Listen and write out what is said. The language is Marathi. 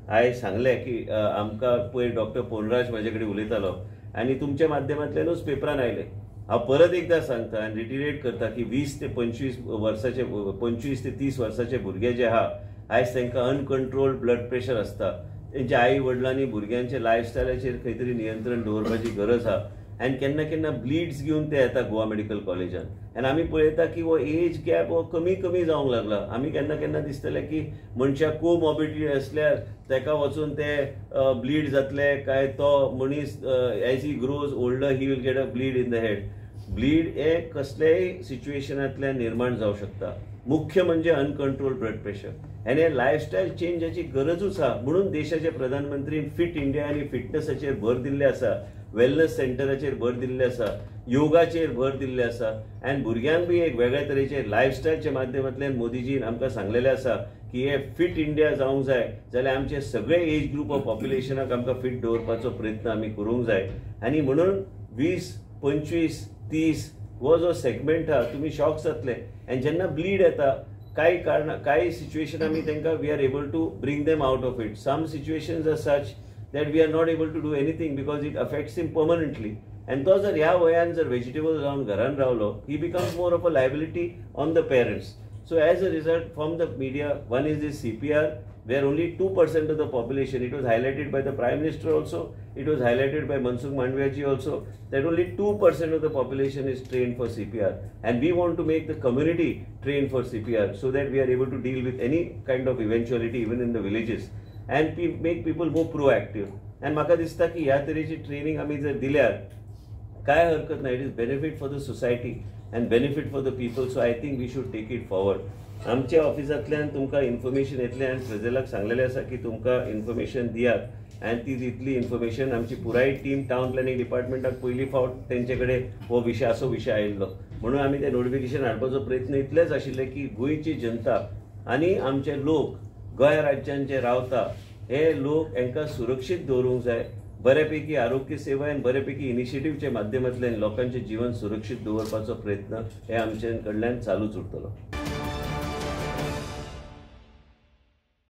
आयज सांगलें की आमकां पयर डॉक्टर पोनराज म्हाजे कडेन उलयतालो आनी तुमच्या माध्यमांतल्यानूच पेपरान आयलें। हांव परत एकदां सांगता आनी रिटिरेट करता की 20 ते 25 वर्साचे 25 ते 30 वर्साचे भुरगे जे आहा आयज तांकां अनकंट्रोल्ड ब्लड प्रेशर आसता। तेंच्या आई वडिलांनी भुरग्यांच्या लायफस्टायलाचेर खंय तरी नियंत्रण दवरपाची गरज आहा आनी केन्ना केन्ना ब्लिड्स घेवन ते येता गोवा मेडिकल कॉलेजान आनी आमी पळयता की हो एज गॅप हो कमी कमी जावंक लागला। आमी केन्ना केन्ना दिसतलें की मनशाक कोमॉर्बिडिटी आसल्यार ताका वचून ते ब्लीड जातले काय तो मनीस as he grows older he will get a bleed in the head. Bleed हे कसल्याय सिच्युएशनांतल्यान निर्माण जावं शकता। मुख्य म्हणजे अनकंट्रोल ब्लड प्रेशर आनी हे लायफस्टायल चेंजाची गरजूच आहा म्हणून देशाचे प्रधानमंत्रीन फिट इंडिया आनी फिटनेसाचेर भर दिल्ले आसा, वेलनेस सेंटराचेर भर दिल्ले आसा, योगाचेर भर दिल्ले आसा आनी भुरग्यांक बी एक वेगळ्या तरेचे लायफस्टायलच्या माध्यमांतल्यान मोदीजीन आमकां सांगलेलें आसा की हे फिट इंडिया जावंक जाय जाल्यार आमचे सगळे एज ग्रुप ऑफ पॉप्युलेशनाक आमकां फिट दवरपाचो प्रयत्न आमी करूंक जाय आनी म्हणून 20, 25, 30 हो जो सेगमेंट आहा तुमी शॉक जातले आनी जेन्ना ब्लीड येता काही सिच्युएशन आमी तांकां we are able to bring them out of it. Some situations are such that we are not able to do anything because it affects him permanently. And तो जर ह्या वयान जर वेजिटेबल जावन घरान रावलो, he becomes more of a liability on the parents. So as a result, from the media, one is this CPR, where only 2% of the population, it was highlighted by the Prime Minister also, it was highlighted by Mansukh Mandaviya also, that only 2% of the population is trained for CPR. And we want to make the community trained for CPR so that we are able to deal with any kind of eventuality even in the villages. And make people more proactive. And म्हाका दिसता की ह्या तरेची ट्रेनिंग आमी जर दिल्यार काय हरकत ना। It is benefit for the society and benefit for the people. So I think we should take it forward. आमच्या ऑफिसांतल्यान तुमकां इन्फॉर्मेशन येतलें आनी फ्रेझेलाक सांगलेलें आसा की तुमकां इन्फॉर्मेशन दियात आनी ती दितली इन्फॉर्मेशन। आमची पुराय टीम टावन प्लॅनिंग डिपार्टमेंटाक पयली फावट तेंचे कडेन हो विशय असो विशय आयिल्लो म्हणून आमी तें नोटिफिकेशन हाडपाचो प्रयत्न इतलेंच आशिल्लें की गोंयची जनता आनी आमचे लोक गोंय राज्यान जे रावता हे लोक हांकां सुरक्षीत दवरूंक जाय। बऱ्यापैकी आरोग्य सेवा आनी बऱ्यापैकी इनिशिएटिव्हच्या माध्यमांतल्यान लोकांचें जीवन सुरक्षीत दवरपाचो प्रयत्न हे आमचे कडल्यान चालूच उरतलो।